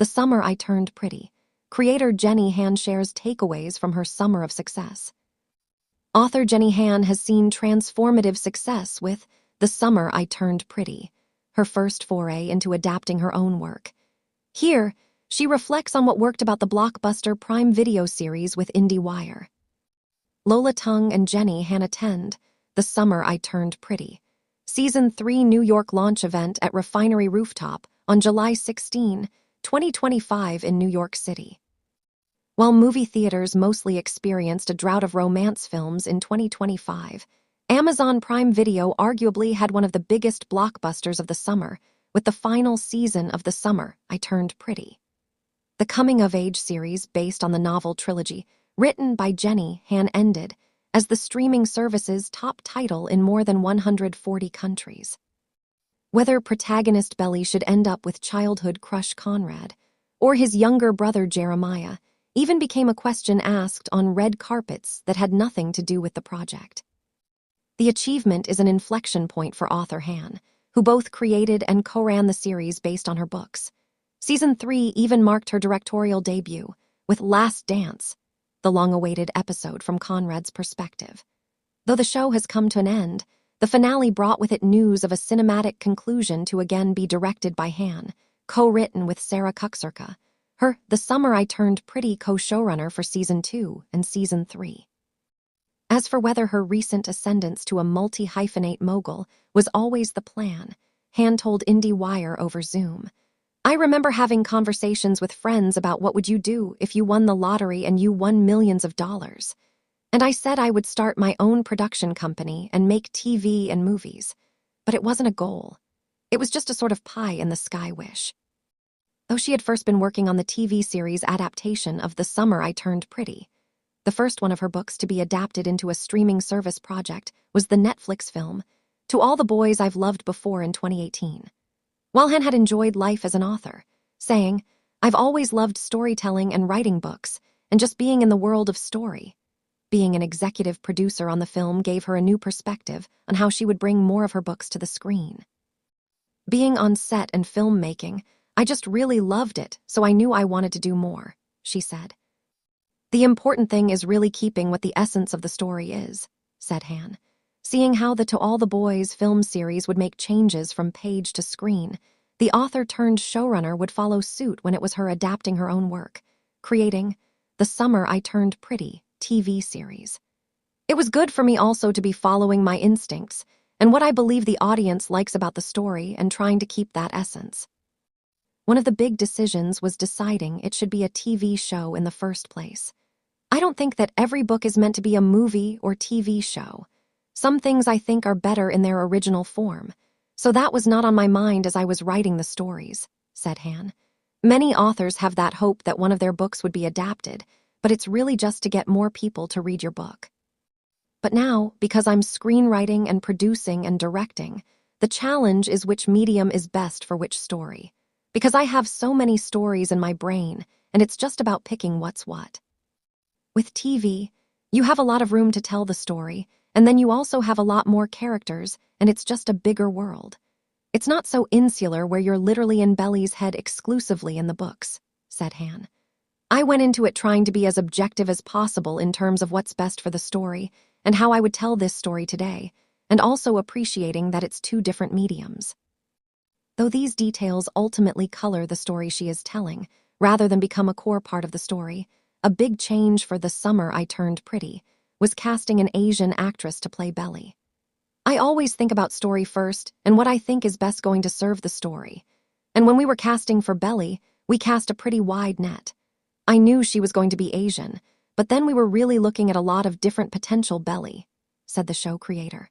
The Summer I Turned Pretty. Creator Jenny Han shares takeaways from her summer of success. Author Jenny Han has seen transformative success with The Summer I Turned Pretty, her first foray into adapting her own work. Here, she reflects on what worked about the blockbuster Prime Video series with IndieWire. Lola Tung and Jenny Han attend The Summer I Turned Pretty, Season 3 New York launch event at Refinery Rooftop on July 16, 2025 in New York City. While movie theaters mostly experienced a drought of romance films in 2025, Amazon Prime Video arguably had one of the biggest blockbusters of the summer with the final season of The Summer I Turned Pretty. The coming-of-age series based on the novel trilogy, written by Jenny Han, ended as the streaming service's top title in more than 140 countries. Whether protagonist Belly should end up with childhood crush Conrad or his younger brother Jeremiah even became a question asked on red carpets that had nothing to do with the project. The achievement is an inflection point for author Han, who both created and co-ran the series based on her books. Season 3 even marked her directorial debut with Last Dance, the long-awaited episode from Conrad's perspective. Though the show has come to an end, the finale brought with it news of a cinematic conclusion to again be directed by Han, co-written with Sarah Kuxerka, her The Summer I Turned Pretty co-showrunner for Season 2 and Season 3. As for whether her recent ascendance to a multi-hyphenate mogul was always the plan, Han told IndieWire over Zoom, "I remember having conversations with friends about what would you do if you won the lottery and you won millions of dollars. And I said I would start my own production company and make TV and movies. But it wasn't a goal. It was just a sort of pie-in-the-sky wish." Though she had first been working on the TV series adaptation of The Summer I Turned Pretty, the first one of her books to be adapted into a streaming service project was the Netflix film To All the Boys I've Loved Before in 2018. Han had enjoyed life as an author, saying, "I've always loved storytelling and writing books, and just being in the world of story." Being an executive producer on the film gave her a new perspective on how she would bring more of her books to the screen. "Being on set and filmmaking, I just really loved it, so I knew I wanted to do more," she said. "The important thing is really keeping what the essence of the story is," said Han. Seeing how the To All the Boys film series would make changes from page to screen, the author-turned-showrunner would follow suit when it was her adapting her own work, creating The Summer I Turned Pretty TV series. "It was good for me also to be following my instincts and what I believe the audience likes about the story and trying to keep that essence. One of the big decisions was deciding it should be a TV show in the first place. I don't think that every book is meant to be a movie or TV show. Some things I think are better in their original form, so that was not on my mind as I was writing the stories," said Han. "Many authors have that hope that one of their books would be adapted, but it's really just to get more people to read your book. But now, because I'm screenwriting and producing and directing, the challenge is which medium is best for which story. Because I have so many stories in my brain, and it's just about picking what's what. With TV, you have a lot of room to tell the story, and then you also have a lot more characters, and it's just a bigger world. It's not so insular where you're literally in Belly's head exclusively in the books," said Han. "I went into it trying to be as objective as possible in terms of what's best for the story and how I would tell this story today, and also appreciating that it's two different mediums." Though these details ultimately color the story she is telling, rather than become a core part of the story, a big change for The Summer I Turned Pretty was casting an Asian actress to play Belly. "I always think about story first and what I think is best going to serve the story. And when we were casting for Belly, we cast a pretty wide net. I knew she was going to be Asian, but then we were really looking at a lot of different potential Belly," said the show creator.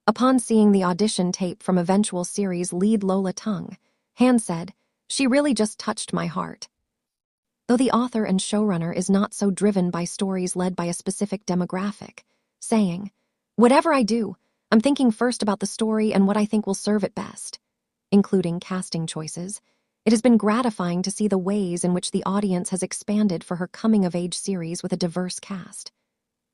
Upon seeing the audition tape from eventual series lead Lola Tung, Han said, "She really just touched my heart." Though the author and showrunner is not so driven by stories led by a specific demographic, saying, "Whatever I do, I'm thinking first about the story and what I think will serve it best," including casting choices. It has been gratifying to see the ways in which the audience has expanded for her coming-of-age series with a diverse cast.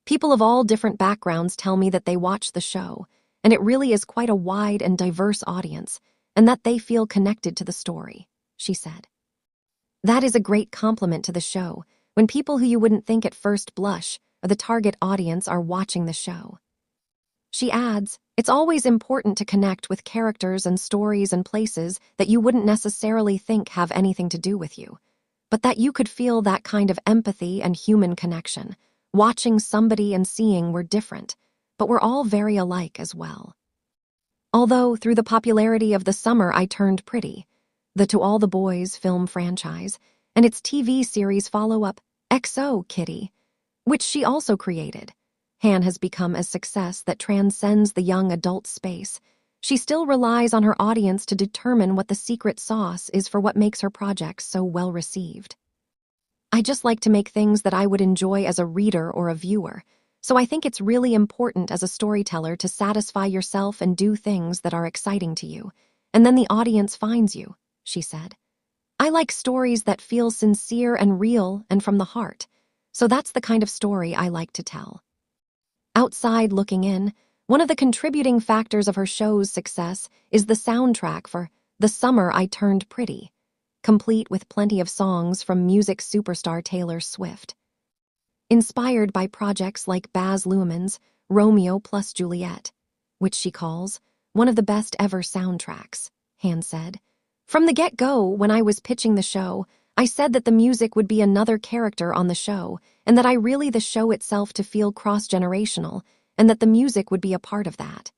"People of all different backgrounds tell me that they watch the show, and it really is quite a wide and diverse audience, and that they feel connected to the story," she said. That is a great compliment to the show, when people who you wouldn't think at first blush or the target audience are watching the show. She adds, it's always important to connect with characters and stories and places that you wouldn't necessarily think have anything to do with you, but that you could feel that kind of empathy and human connection. Watching somebody and seeing we're different, but we're all very alike as well. Although, through the popularity of The Summer I Turned Pretty, the To All the Boys film franchise, and its TV series follow-up, XO Kitty, which she also created, Han has become a success that transcends the young adult space. She still relies on her audience to determine what the secret sauce is for what makes her projects so well received. I just like to make things that I would enjoy as a reader or a viewer, so I think it's really important as a storyteller to satisfy yourself and do things that are exciting to you, and then the audience finds you, she said. I like stories that feel sincere and real and from the heart, so that's the kind of story I like to tell. Outside looking in, one of the contributing factors of her show's success is the soundtrack for The Summer I Turned Pretty, complete with plenty of songs from music superstar Taylor Swift. Inspired by projects like Baz Luhrmann's Romeo plus Juliet, which she calls one of the best ever soundtracks, Han said. From the get-go, when I was pitching the show, I said that the music would be another character on the show, and that the show itself to feel cross-generational, and that the music would be a part of that.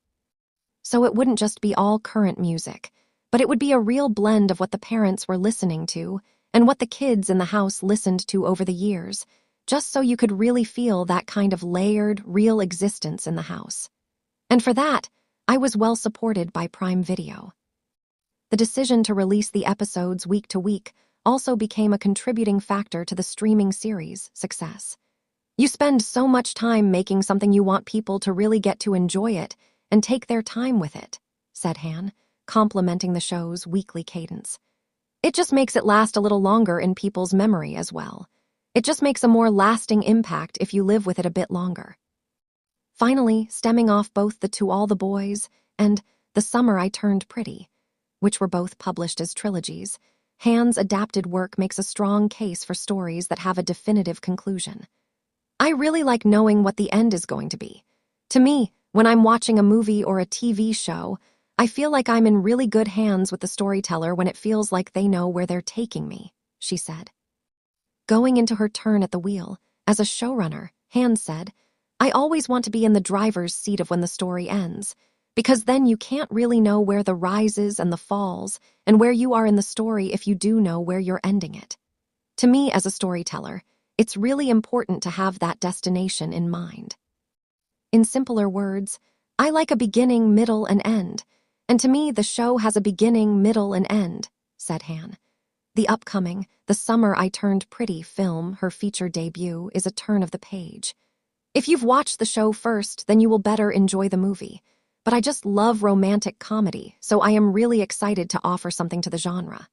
So it wouldn't just be all current music, but it would be a real blend of what the parents were listening to and what the kids in the house listened to over the years, just so you could really feel that kind of layered, real existence in the house. And for that, I was well supported by Prime Video. The decision to release the episodes week to week also became a contributing factor to the streaming series' success. You spend so much time making something you want people to really get to enjoy it and take their time with it, said Han, complimenting the show's weekly cadence. It just makes it last a little longer in people's memory as well. It just makes a more lasting impact if you live with it a bit longer. Finally, stemming off both the To All the Boys and The Summer I Turned Pretty, which were both published as trilogies, Han's adapted work makes a strong case for stories that have a definitive conclusion. I really like knowing what the end is going to be. To me, when I'm watching a movie or a TV show, I feel like I'm in really good hands with the storyteller when it feels like they know where they're taking me, she said. Going into her turn at the wheel, as a showrunner, Han said, I always want to be in the driver's seat of when the story ends, because then you can't really know where the rises and the falls and where you are in the story if you do know where you're ending it. To me, as a storyteller, it's really important to have that destination in mind. In simpler words, I like a beginning, middle, and end, and to me the show has a beginning, middle, and end, said Han. The upcoming The Summer I Turned Pretty film, her feature debut, is a turn of the page. If you've watched the show first, then you will better enjoy the movie. But I just love romantic comedy, so I am really excited to offer something to the genre.